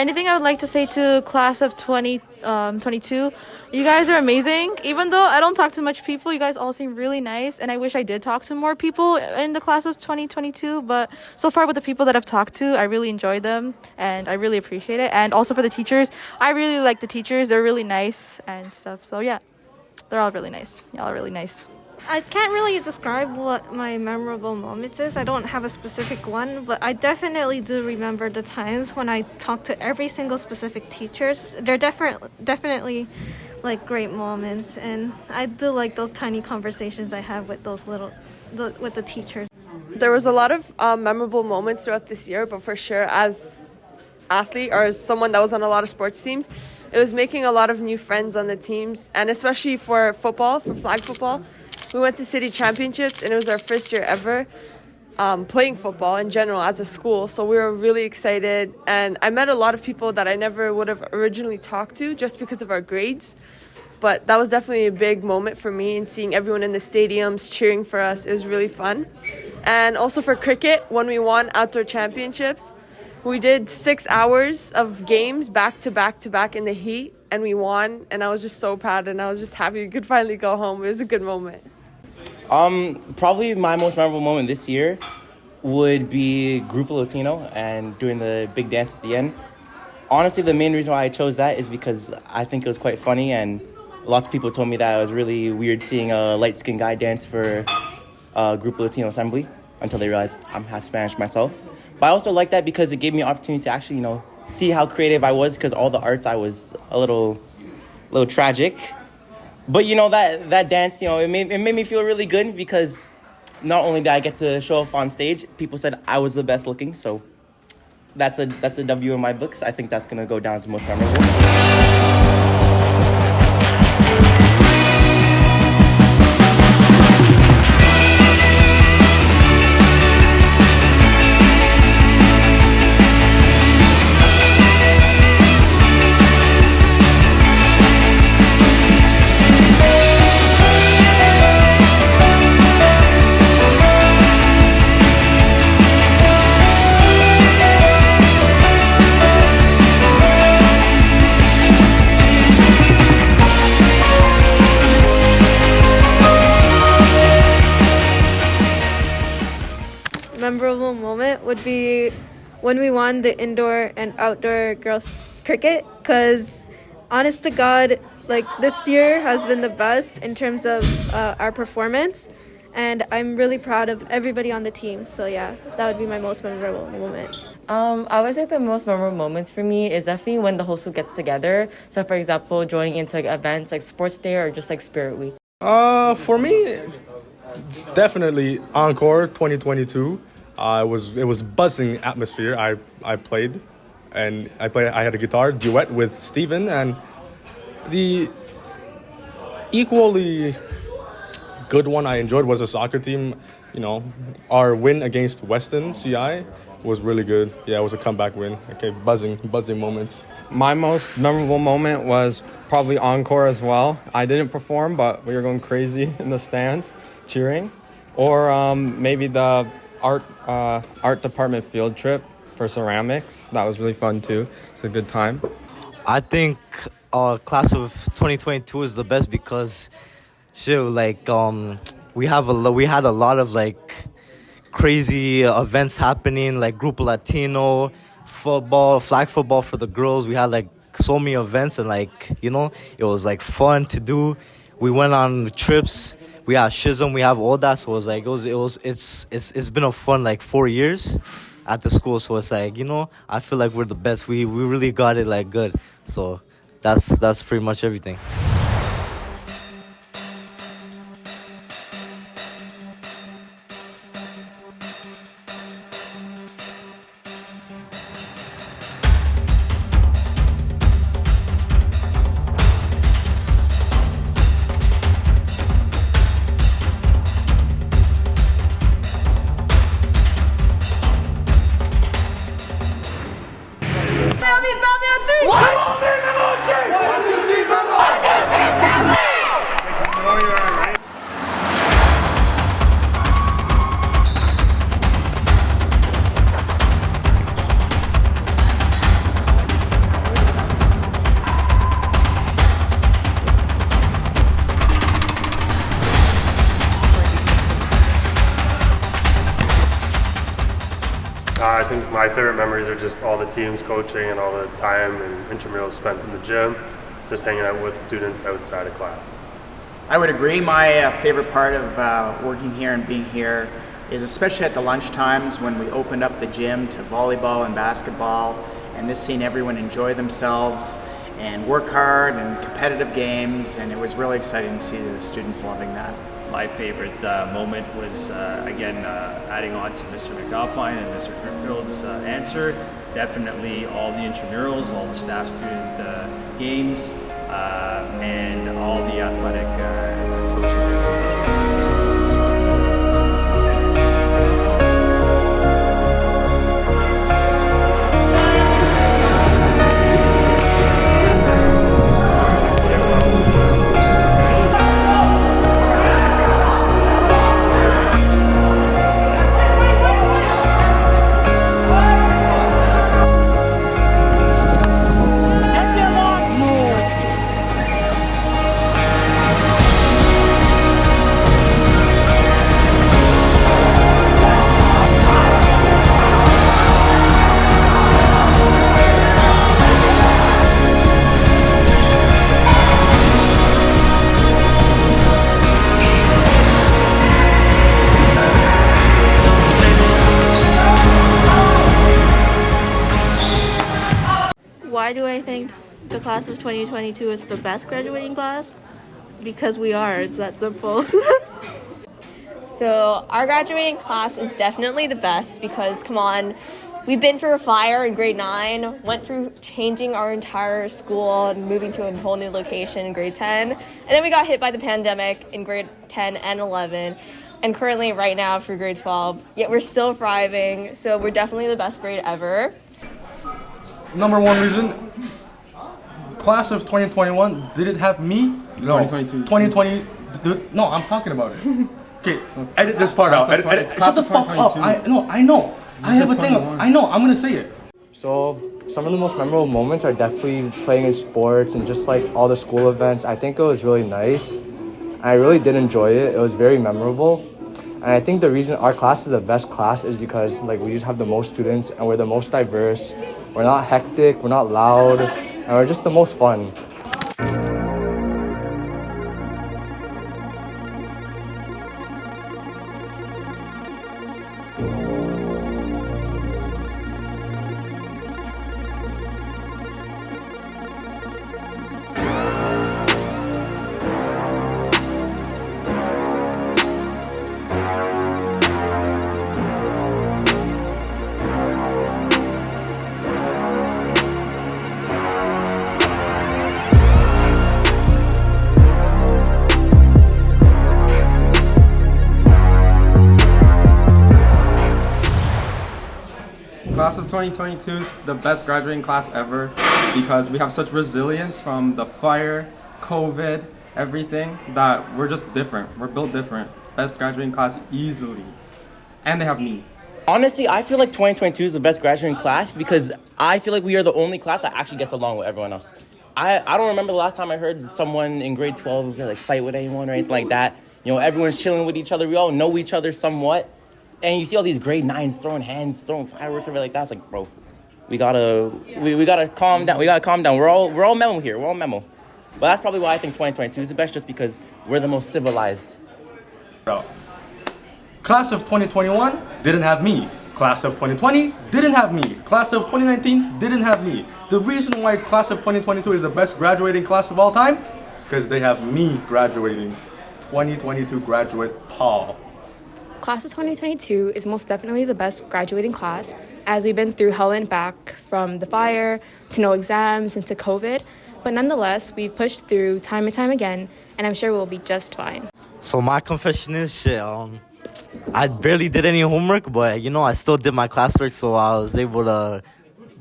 anything I would like to say to class of 2022, you guys are amazing. Even though I don't talk to much people, you guys all seem really nice, and I wish I did talk to more people in the class of 2022, but so far with the people that I've talked to, I really enjoy them, and I really appreciate it. And also for the teachers, I really like the teachers. They're really nice and stuff. So yeah, they're all really nice. Y'all are really nice. I can't really describe what my memorable moments is. I don't have a specific one, but I definitely do remember the times when I talked to every single specific teachers. They're definitely like great moments, and I do like those tiny conversations I have with with the teachers. There was a lot of memorable moments throughout this year, but for sure as athlete or as someone that was on a lot of sports teams, it was making a lot of new friends on the teams, and especially for football, for flag football. We went to city championships, and it was our first year ever playing football in general as a school. So we were really excited, and I met a lot of people that I never would have originally talked to just because of our grades. But that was definitely a big moment for me, and seeing everyone in the stadiums cheering for us, it was really fun. And also for cricket, when we won outdoor championships, we did 6 hours of games back to back to back in the heat, and we won, and I was just so proud, and I was just happy we could finally go home. It was a good moment. Probably my most memorable moment this year would be Grupo Latino and doing the big dance at the end. Honestly, the main reason why I chose that is because I think it was quite funny, and lots of people told me that it was really weird seeing a light-skinned guy dance for Grupo Latino Assembly until they realized I'm half Spanish myself. But I also like that because it gave me an opportunity to actually, see how creative I was, because all the arts I was a little tragic. But that dance, it made me feel really good, because not only did I get to show off on stage, people said I was the best looking. So that's a W in my books. I think that's gonna go down as most memorable. Memorable moment would be when we won the indoor and outdoor girls cricket, because honest to God, like this year has been the best in terms of our performance, and I'm really proud of everybody on the team. So yeah, that would be my most memorable moment. I would say the most memorable moments for me is definitely when the whole school gets together. So for example, joining into events like Sports Day or just like Spirit Week. For me, it's definitely Encore 2022. It was buzzing atmosphere. I played, and I had a guitar duet with Steven, and the equally good one I enjoyed was a soccer team. Our win against Weston CI was really good. Yeah, it was a comeback win. Okay, buzzing moments. My most memorable moment was probably Encore as well. I didn't perform, but we were going crazy in the stands cheering. Or maybe the art department field trip for ceramics. That was really fun too. It's a good time. I think class of 2022 is the best because we had a lot of crazy events happening, like Grupo Latino, football, flag football for the girls. We had so many events, and it was fun to do. We went on trips. We have Schism, we have all that, so it's been a fun 4 years at the school. So it's I feel like we're the best. We really got it good. So that's pretty much everything. I think my favorite memories are just all the teams coaching and all the time and intramurals spent in the gym, just hanging out with students outside of class. I would agree. My favorite part of working here and being here is especially at the lunch times when we opened up the gym to volleyball and basketball, and just seeing everyone enjoy themselves and work hard and competitive games, and it was really exciting to see the students loving that. My favorite moment was, again, adding on to Mr. McAlpine and Mr. Grimfield's answer. Definitely all the intramurals, all the staff student games, and all the athletic coaching. Why do I think the class of 2022 is the best graduating class? Because we are. It's that simple. So our graduating class is definitely the best because, come on, we've been through a fire in grade 9, went through changing our entire school and moving to a whole new location in grade 10, and then we got hit by the pandemic in grade 10 and 11, and currently right now for grade 12, yet we're still thriving, so we're definitely the best grade ever. Number one reason, class of 2021 didn't have me. No, 2022. 2020. No, I'm talking about it. Okay, edit this part out. Edit. Shut the fuck up. I know. I have a thing. I know. I'm gonna say it. So some of the most memorable moments are definitely playing in sports and just like all the school events. I think it was really nice. I really did enjoy it. It was very memorable. And I think the reason our class is the best class is because like we just have the most students and we're the most diverse. We're not hectic, we're not loud, and we're just the most fun. Class of 2022 is the best graduating class ever because we have such resilience from the fire, COVID, everything, that we're just different. We're built different. Best graduating class easily. And they have me. Honestly, I feel like 2022 is the best graduating class because I feel like we are the only class that actually gets along with everyone else. I don't remember the last time I heard someone in grade 12 like fight with anyone or anything like that. You know, everyone's chilling with each other. We all know each other somewhat. And you see all these grade 9s throwing hands, throwing fireworks, everything like that. It's like, bro, we gotta calm down. We gotta calm down. We're all memo here. We're all memo. But that's probably why I think 2022 is the best, just because we're the most civilized. Bro. Class of 2021 didn't have me. Class of 2020 didn't have me. Class of 2019 didn't have me. The reason why class of 2022 is the best graduating class of all time is because they have me graduating. 2022 graduate Paul. Class of 2022 is most definitely the best graduating class, as we've been through hell and back from the fire to no exams and to COVID. But nonetheless, we've pushed through time and time again, and I'm sure we'll be just fine. So my confession is shit. I barely did any homework, but I still did my classwork, so I was able to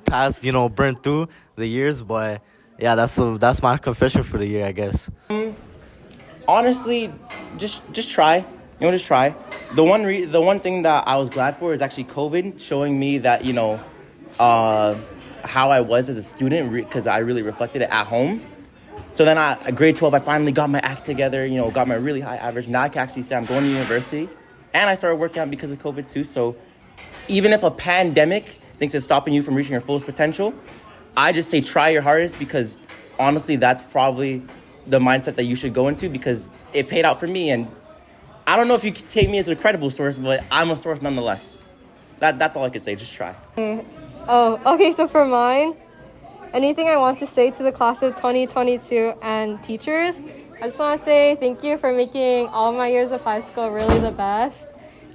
pass. Burn through the years. But yeah, that's my confession for the year, I guess. Honestly, just try. Just try. The one thing that I was glad for is actually COVID showing me that how I was as a student, because I really reflected it at home. So then at grade 12, I finally got my act together. Got my really high average. Now I can actually say I'm going to university, and I started working out because of COVID too. So Even if a pandemic thinks it's stopping you from reaching your fullest potential, I just say try your hardest, because honestly, that's probably the mindset that you should go into, because it paid out for me. And I don't know if you can take me as a credible source, but I'm a source nonetheless. That's all I could say. Just try. Oh, okay, so for mine, anything I want to say to the class of 2022 and teachers, I just want to say thank you for making all my years of high school really the best.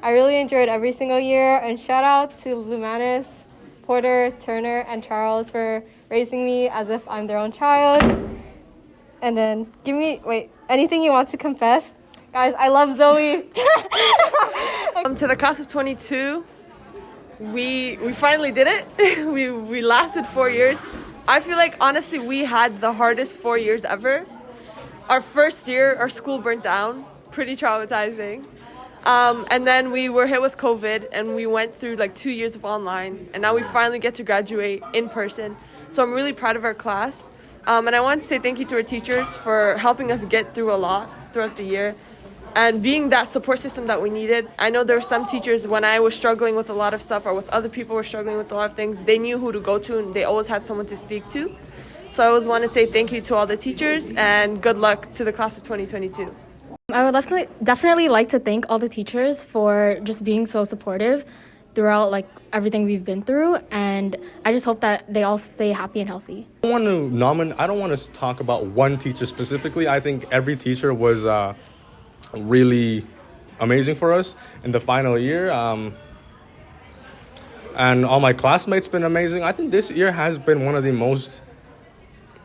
I really enjoyed every single year, and shout out to Lumanis, Porter, Turner, and Charles for raising me as if I'm their own child. And then anything you want to confess? Guys, I love Zoe. To the class of 22, we finally did it. we lasted 4 years. I feel like honestly we had the hardest 4 years ever. Our first year, our school burnt down, pretty traumatizing. And then we were hit with COVID, and we went through like 2 years of online, and now we finally get to graduate in person. So I'm really proud of our class. And I want to say thank you to our teachers for helping us get through a lot throughout the year and being that support system that we needed. I know there were some teachers, when I was struggling with a lot of stuff, or with other people were struggling with a lot of things, they knew who to go to, and they always had someone to speak to. So I always want to say thank you to all the teachers, and good luck to the class of 2022. I would definitely like to thank all the teachers for just being so supportive throughout like everything we've been through, and I just hope that they all stay happy and healthy. I don't want to talk about one teacher specifically. I think every teacher was really amazing for us in the final year. And all my classmates been amazing. I think this year has been one of the most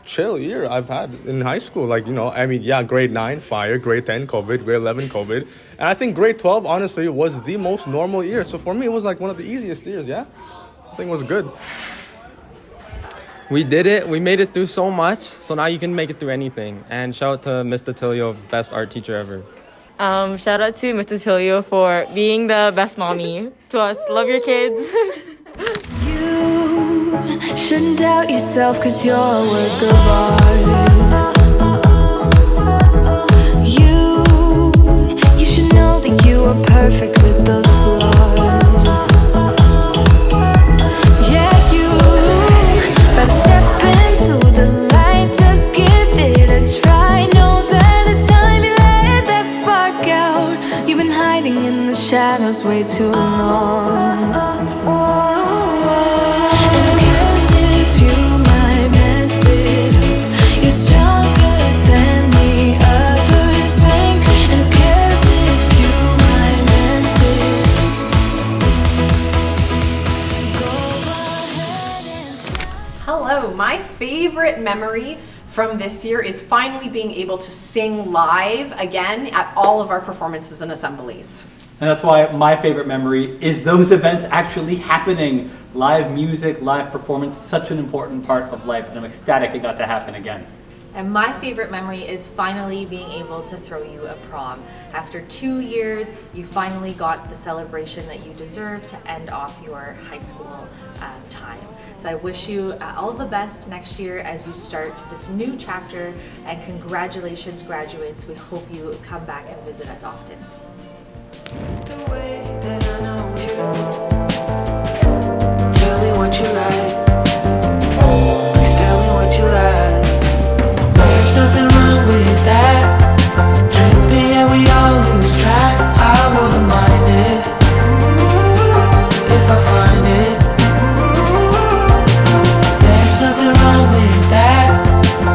chill year I've had in high school. Grade 9, fire, grade 10, COVID, grade 11, COVID. And I think grade 12, honestly, was the most normal year. So for me, it was like one of the easiest years, yeah? I think it was good. We did it. We made it through so much. So now you can make it through anything. And shout out to Mr. Tilio, best art teacher ever. Shout out to Mr. Tilio for being the best mommy to us. Love your kids. You shouldn't doubt yourself, 'cause you're a work of art. You should know that you are perfect with those flaws. Yeah, you better step into the light, just give it a try. Know that it's time you let that spark out. You've been hiding in the shadows way too long. Hello, my favorite memory from this year is finally being able to sing live again at all of our performances and assemblies. And that's why my favorite memory is those events actually happening. Live music, live performance, such an important part of life, and I'm ecstatic it got to happen again. And my favorite memory is finally being able to throw you a prom. After 2 years, you finally got the celebration that you deserve to end off your high school time. So I wish you all the best next year as you start this new chapter, and congratulations, graduates. We hope you come back and visit us often. The way that I know you. Tell me what you like. Please tell me what you like. There's nothing wrong with that. Tripping, yeah, we all lose track. I wouldn't mind it if I find it. There's nothing wrong with that.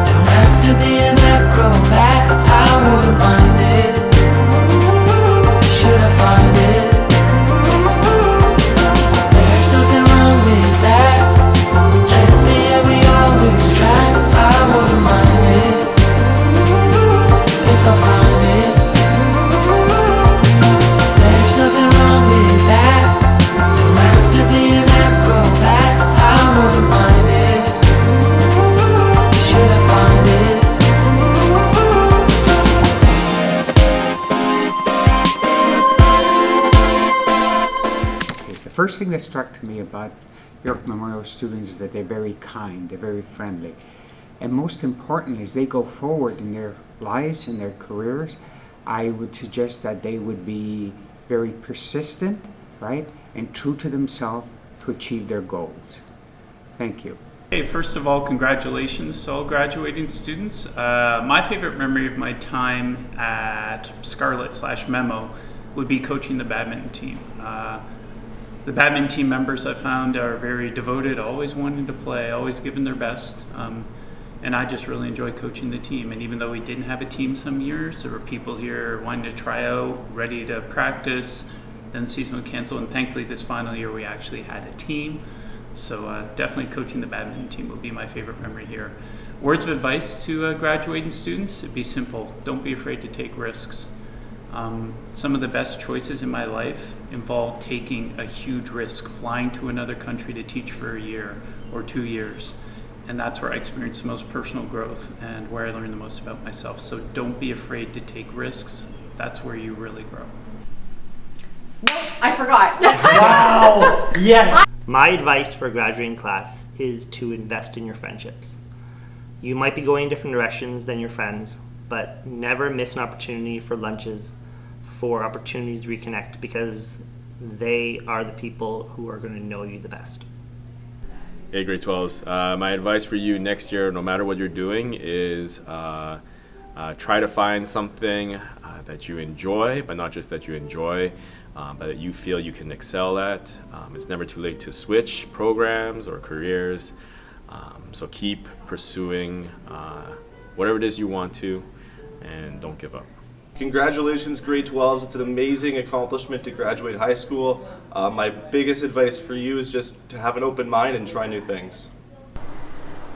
Don't have to be an acrobat. I wouldn't mind it. Should I find it? There's nothing wrong with that. Tripping, yeah, we all lose track. I wouldn't mind it if I find it. There's nothing wrong with that. Don't have to be an acrobat. I wouldn't mind it. Should I find it? The first thing that struck me about York Memorial students is that they're very kind, they're very friendly. And most importantly, as they go forward in their lives and their careers, I would suggest that they would be very persistent right? And true to themselves to achieve their goals. Thank you. Hey, first of all, congratulations to all graduating students. My favorite memory of my time at Scarlet/Memo would be coaching the badminton team. The badminton team members I found are very devoted, always wanting to play, always giving their best. And I just really enjoy coaching the team. And even though we didn't have a team some years, there were people here wanting to try out, ready to practice, then the season would cancel. And thankfully this final year we actually had a team. So definitely coaching the badminton team would be my favorite memory here. Words of advice to graduating students, it'd be simple. Don't be afraid to take risks. Some of the best choices in my life involved taking a huge risk, flying to another country to teach for a year or 2 years. And that's where I experienced the most personal growth and where I learned the most about myself. So don't be afraid to take risks. That's where you really grow. Nope, I forgot. Wow! Yes! My advice for a graduating class is to invest in your friendships. You might be going in different directions than your friends, but never miss an opportunity for lunches, for opportunities to reconnect, because they are the people who are going to know you the best. Hey, grade 12s. My advice for you next year, no matter what you're doing, is try to find something that you enjoy, but not just that you enjoy, but that you feel you can excel at. It's never too late to switch programs or careers, so keep pursuing whatever it is you want to, and don't give up. Congratulations, grade 12s. It's an amazing accomplishment to graduate high school. My biggest advice for you is just to have an open mind and try new things.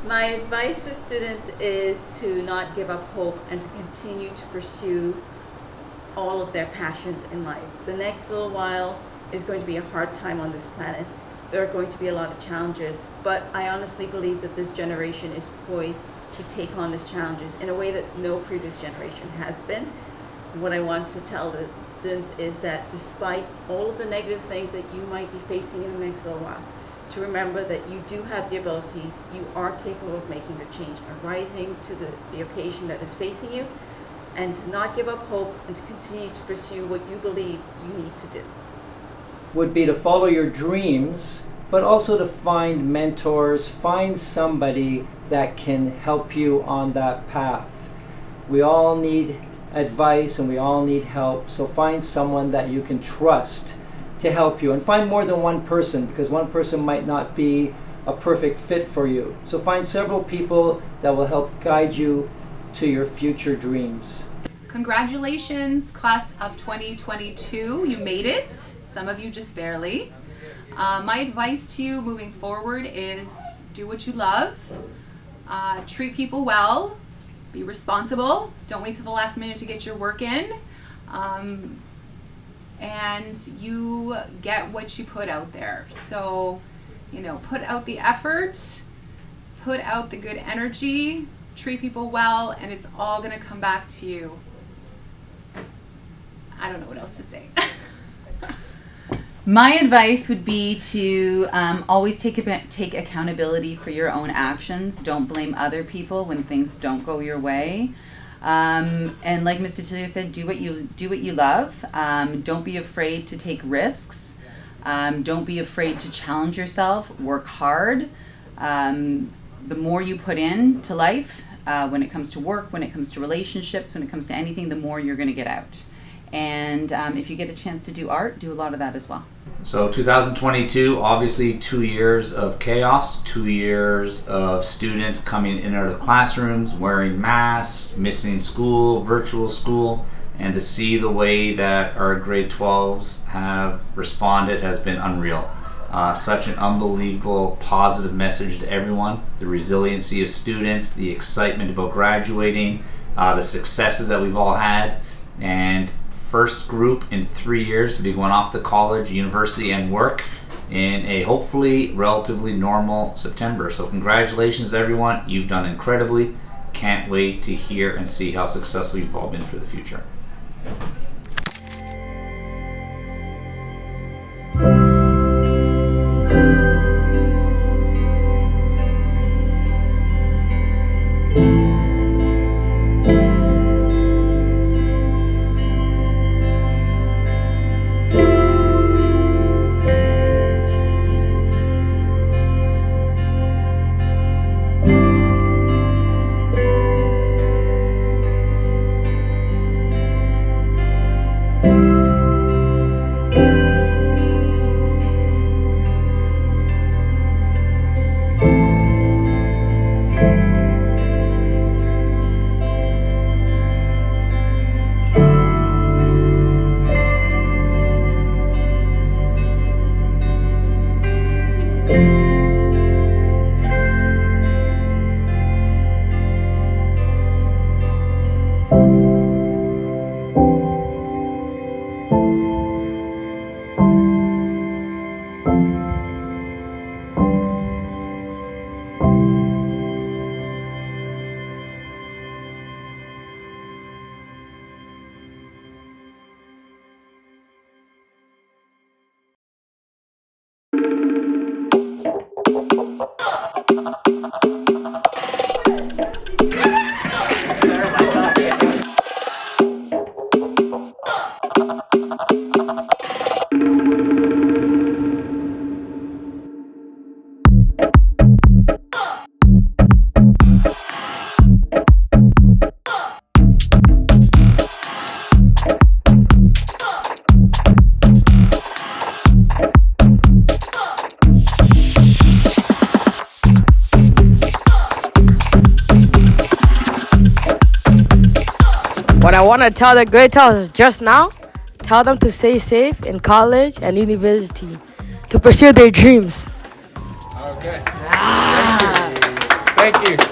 My advice for students is to not give up hope and to continue to pursue all of their passions in life. The next little while is going to be a hard time on this planet. There are going to be a lot of challenges, but I honestly believe that this generation is poised to take on these challenges in a way that no previous generation has been. What I want to tell the students is that despite all of the negative things that you might be facing in the next little while, to remember that you do have the abilities, you are capable of making the change and rising to the occasion that is facing you, and to not give up hope and to continue to pursue what you believe you need to do. Would be to follow your dreams, but also to find mentors, find somebody that can help you on that path. We all need advice and we all need help, so find someone that you can trust to help you, and find more than one person, because one person might not be a perfect fit for you. So find several people that will help guide you to your future dreams. Congratulations, class of 2022. You made it. Some of you just barely. My advice to you moving forward is do what you love, treat people well, be responsible, don't wait till the last minute to get your work in, and you get what you put out there. So, put out the effort, put out the good energy, treat people well, and it's all gonna come back to you. I don't know what else to say. My advice would be to always take accountability for your own actions. Don't blame other people when things don't go your way. And like Ms. Titilio said, do what you love. Don't be afraid to take risks. Don't be afraid to challenge yourself. Work hard. The more you put into life, when it comes to work, when it comes to relationships, when it comes to anything, the more you're going to get out. And if you get a chance to do art, do a lot of that as well. So 2022, obviously 2 years of chaos, 2 years of students coming in and out of classrooms, wearing masks, missing school, virtual school, and to see the way that our grade 12s have responded has been unreal. Such an unbelievable positive message to everyone, the resiliency of students, the excitement about graduating, the successes that we've all had, and first group in 3 years to be going off to college, university, and work in a hopefully relatively normal September. So congratulations everyone, you've done incredibly. Can't wait to hear and see how successful you've all been for the future. What I want to tell the grade 12s just now, tell them to stay safe in college and university, to pursue their dreams. Okay. Thank you.